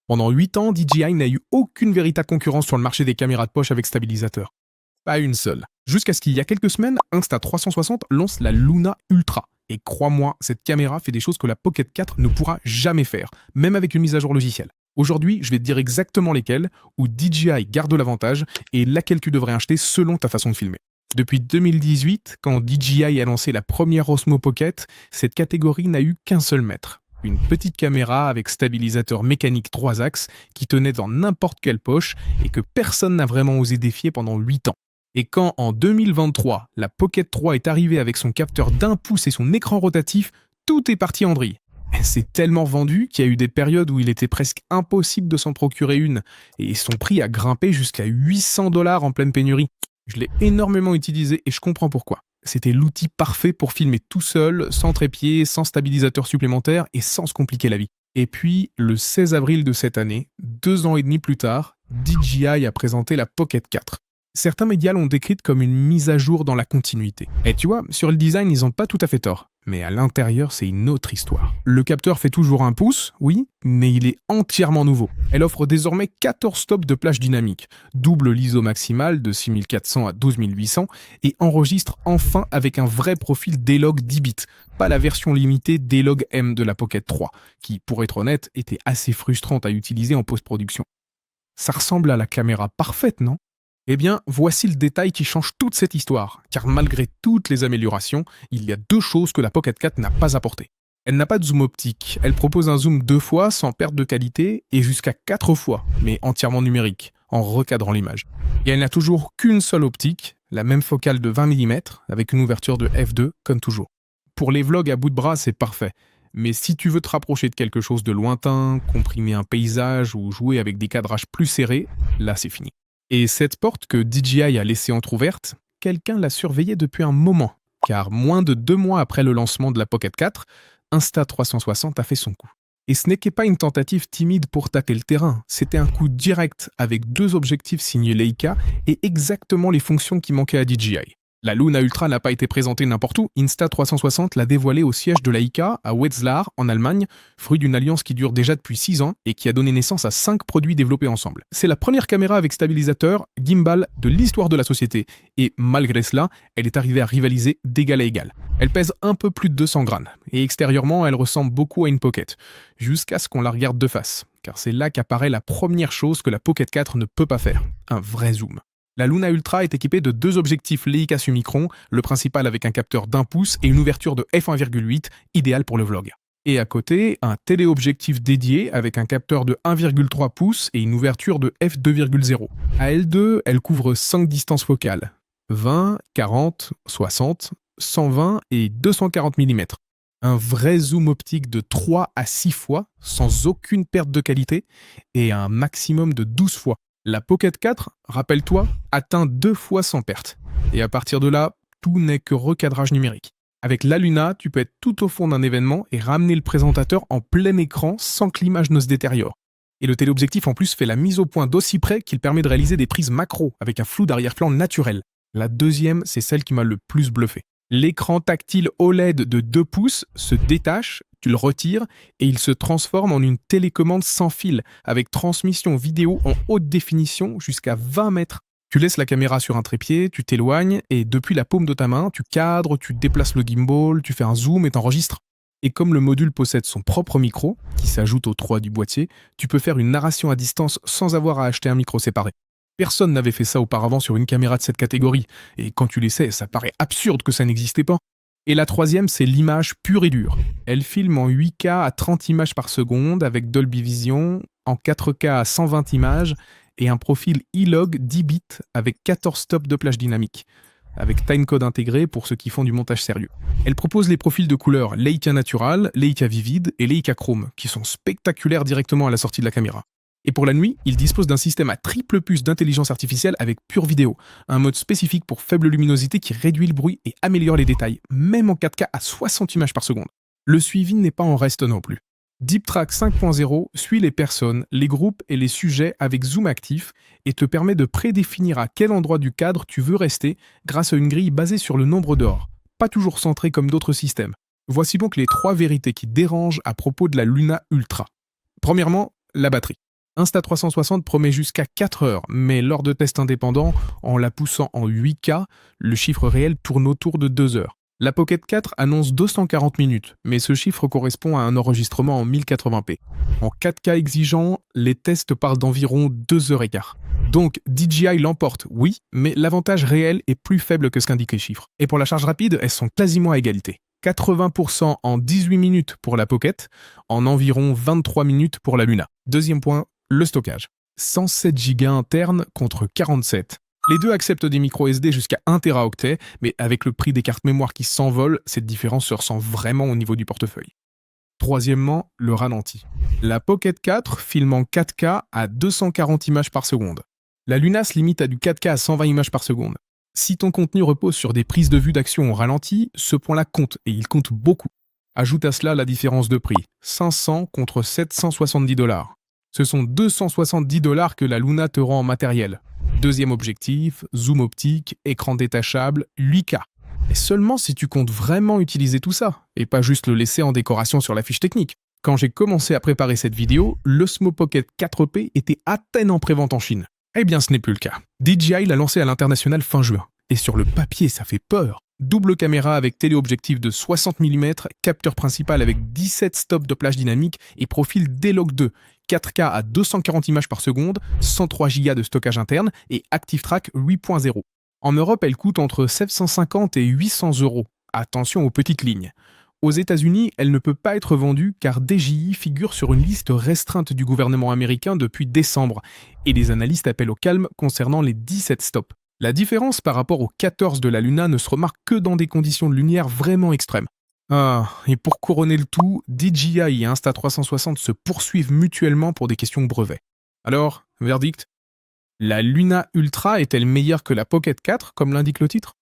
Pendant 8 ans, DJI n'a eu aucune véritable concurrence sur le marché des caméras de poche avec stabilisateur. Pas une seule. Jusqu'à ce qu'il y a quelques semaines, Insta360 lance la Luna Ultra. Et crois-moi, cette caméra fait des choses que la Pocket 4 ne pourra jamais faire, même avec une mise à jour logicielle. Aujourd'hui, je vais te dire exactement lesquelles, où DJI garde l'avantage et laquelle tu devrais acheter selon ta façon de filmer. Depuis 2018, quand DJI a lancé la première Osmo Pocket, cette catégorie n'a eu qu'un seul maître. Une petite caméra avec stabilisateur mécanique 3 axes qui tenait dans n'importe quelle poche et que personne n'a vraiment osé défier pendant 8 ans. Et quand en 2023, la Pocket 3 est arrivée avec son capteur d'1 pouce et son écran rotatif, tout est parti en vrille. C'est tellement vendu qu'il y a eu des périodes où il était presque impossible de s'en procurer une, et son prix a grimpé jusqu'à 800 $ en pleine pénurie. Je l'ai énormément utilisé et je comprends pourquoi. C'était l'outil parfait pour filmer tout seul, sans trépied, sans stabilisateur supplémentaire et sans se compliquer la vie. Et puis, le 16 avril de cette année, 2 ans et demi plus tard, DJI a présenté la Pocket 4. Certains médias l'ont décrite comme une mise à jour dans la continuité. Et tu vois, sur le design, ils n'ont pas tout à fait tort. Mais à l'intérieur, c'est une autre histoire. Le capteur fait toujours 1 pouce, oui, mais il est entièrement nouveau. Elle offre désormais 14 stops de plage dynamique, double l'ISO maximal de 6400 à 12800 et enregistre enfin avec un vrai profil D-Log 10 bits, pas la version limitée D-Log M de la Pocket 3, qui, pour être honnête, était assez frustrante à utiliser en post-production. Ça ressemble à la caméra parfaite, non ? Eh bien, voici le détail qui change toute cette histoire, car malgré toutes les améliorations, il y a 2 choses que la Pocket 4 n'a pas apportées. Elle n'a pas de zoom optique, elle propose un zoom 2 fois sans perte de qualité et jusqu'à 4 fois, mais entièrement numérique, en recadrant l'image. Et elle n'a toujours qu'une seule optique, la même focale de 20 mm, avec une ouverture de f2, comme toujours. Pour les vlogs à bout de bras, c'est parfait. Mais si tu veux te rapprocher de quelque chose de lointain, comprimer un paysage ou jouer avec des cadrages plus serrés, là c'est fini. Et cette porte que DJI a laissée entrouverte, quelqu'un l'a surveillée depuis un moment, car moins de 2 mois après le lancement de la Pocket 4, Insta360 a fait son coup. Et ce n'était pas une tentative timide pour tâter le terrain, c'était un coup direct avec 2 objectifs signés Leica et exactement les fonctions qui manquaient à DJI. La Luna Ultra n'a pas été présentée n'importe où, Insta360 l'a dévoilée au siège de Leica à Wetzlar, en Allemagne, fruit d'une alliance qui dure déjà depuis 6 ans et qui a donné naissance à 5 produits développés ensemble. C'est la première caméra avec stabilisateur, gimbal de l'histoire de la société, et malgré cela, elle est arrivée à rivaliser d'égal à égal. Elle pèse un peu plus de 200 grammes, et extérieurement, elle ressemble beaucoup à une Pocket, jusqu'à ce qu'on la regarde de face, car c'est là qu'apparaît la première chose que la Pocket 4 ne peut pas faire, un vrai zoom. La Luna Ultra est équipée de 2 objectifs Leica Summicron, le principal avec un capteur d'1 pouce et une ouverture de f1,8, idéal pour le vlog. Et à côté, un téléobjectif dédié avec un capteur de 1,3 pouces et une ouverture de f2,0. À L2, elle couvre 5 distances focales, 20, 40, 60, 120 et 240 mm. Un vrai zoom optique de 3 à 6 fois, sans aucune perte de qualité, et un maximum de 12 fois. La Pocket 4, rappelle-toi, atteint 2 fois sans perte. Et à partir de là, tout n'est que recadrage numérique. Avec la Luna, tu peux être tout au fond d'un événement et ramener le présentateur en plein écran sans que l'image ne se détériore. Et le téléobjectif en plus fait la mise au point d'aussi près qu'il permet de réaliser des prises macro avec un flou d'arrière-plan naturel. La deuxième, c'est celle qui m'a le plus bluffé. L'écran tactile OLED de 2 pouces se détache, tu le retires et il se transforme en une télécommande sans fil avec transmission vidéo en haute définition jusqu'à 20 mètres. Tu laisses la caméra sur un trépied, tu t'éloignes et depuis la paume de ta main, tu cadres, tu déplaces le gimbal, tu fais un zoom et t'enregistres. Et comme le module possède son propre micro, qui s'ajoute aux 3 du boîtier, tu peux faire une narration à distance sans avoir à acheter un micro séparé. Personne n'avait fait ça auparavant sur une caméra de cette catégorie, et quand tu l'essaies, ça paraît absurde que ça n'existait pas. Et la troisième, c'est l'image pure et dure. Elle filme en 8K à 30 images par seconde avec Dolby Vision, en 4K à 120 images et un profil E-Log 10 bits avec 14 stops de plage dynamique, avec timecode intégré pour ceux qui font du montage sérieux. Elle propose les profils de couleurs Leica Natural, Leica Vivid et Leica Chrome, qui sont spectaculaires directement à la sortie de la caméra. Et pour la nuit, il dispose d'un système à triple puce d'intelligence artificielle avec Pure Vidéo, un mode spécifique pour faible luminosité qui réduit le bruit et améliore les détails, même en 4K à 60 images par seconde. Le suivi n'est pas en reste non plus. DeepTrack 5.0 suit les personnes, les groupes et les sujets avec zoom actif et te permet de prédéfinir à quel endroit du cadre tu veux rester grâce à une grille basée sur le nombre d'or, pas toujours centrée comme d'autres systèmes. Voici donc les 3 vérités qui dérangent à propos de la Luna Ultra. Premièrement, la batterie. Insta360 promet jusqu'à 4 heures, mais lors de tests indépendants, en la poussant en 8K, le chiffre réel tourne autour de 2 heures. La Pocket 4 annonce 240 minutes, mais ce chiffre correspond à un enregistrement en 1080p. En 4K exigeant, les tests parlent d'environ 2 heures et quart. Donc DJI l'emporte, oui, mais l'avantage réel est plus faible que ce qu'indiquent les chiffres. Et pour la charge rapide, elles sont quasiment à égalité. 80% en 18 minutes pour la Pocket, en environ 23 minutes pour la Luna. Deuxième point, le stockage. 107 Go interne contre 47. Les deux acceptent des micro SD jusqu'à 1 Teraoctet, mais avec le prix des cartes mémoire qui s'envolent, cette différence se ressent vraiment au niveau du portefeuille. Troisièmement, le ralenti. La Pocket 4 filme en 4K à 240 images par seconde. La Luna se limite à du 4K à 120 images par seconde. Si ton contenu repose sur des prises de vue d'action au ralenti, ce point-là compte, et il compte beaucoup. Ajoute à cela la différence de prix, 500 contre 770$. Ce sont 270$ que la Luna te rend en matériel. Deuxième objectif, zoom optique, écran détachable, 8K. Et seulement si tu comptes vraiment utiliser tout ça, et pas juste le laisser en décoration sur la fiche technique. Quand j'ai commencé à préparer cette vidéo, l'Osmo Pocket 4P était à peine en prévente en Chine. Eh bien ce n'est plus le cas. DJI l'a lancé à l'international fin juin. Et sur le papier, ça fait peur. Double caméra avec téléobjectif de 60 mm, capteur principal avec 17 stops de plage dynamique et profil D-Log 2, 4K à 240 images par seconde, 103 Go de stockage interne et ActiveTrack 8.0. En Europe, elle coûte entre 750 et 800€. Attention aux petites lignes. Aux États-Unis, elle ne peut pas être vendue car DJI figure sur une liste restreinte du gouvernement américain depuis décembre et les analystes appellent au calme concernant les 17 stops. La différence par rapport aux 14 de la Luna ne se remarque que dans des conditions de lumière vraiment extrêmes. Ah, et pour couronner le tout, DJI et Insta360 se poursuivent mutuellement pour des questions de brevet. Alors, verdict? La Luna Ultra est-elle meilleure que la Pocket 4, comme l'indique le titre?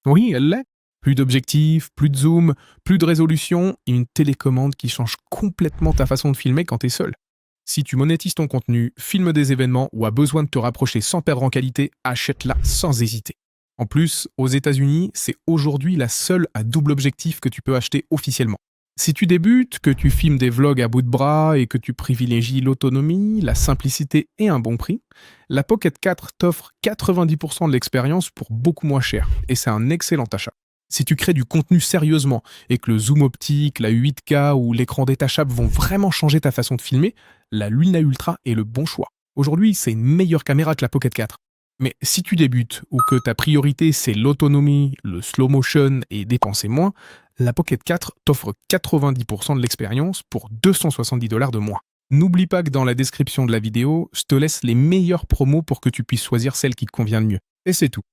Oui, elle l'est. Plus d'objectifs, plus de zoom, plus de résolution et une télécommande qui change complètement ta façon de filmer quand t'es seul. Si tu monétises ton contenu, filmes des événements ou as besoin de te rapprocher sans perdre en qualité, achète-la sans hésiter. En plus, aux États-Unis, c'est aujourd'hui la seule à double objectif que tu peux acheter officiellement. Si tu débutes, que tu filmes des vlogs à bout de bras et que tu privilégies l'autonomie, la simplicité et un bon prix, la Pocket 4 t'offre 90% de l'expérience pour beaucoup moins cher et c'est un excellent achat. Si tu crées du contenu sérieusement et que le zoom optique, la 8K ou l'écran détachable vont vraiment changer ta façon de filmer, la Luna Ultra est le bon choix. Aujourd'hui, c'est une meilleure caméra que la Pocket 4. Mais si tu débutes ou que ta priorité c'est l'autonomie, le slow motion et dépenser moins, la Pocket 4 t'offre 90% de l'expérience pour 270$ de moins. N'oublie pas que dans la description de la vidéo, je te laisse les meilleures promos pour que tu puisses choisir celle qui te convient le mieux. Et c'est tout.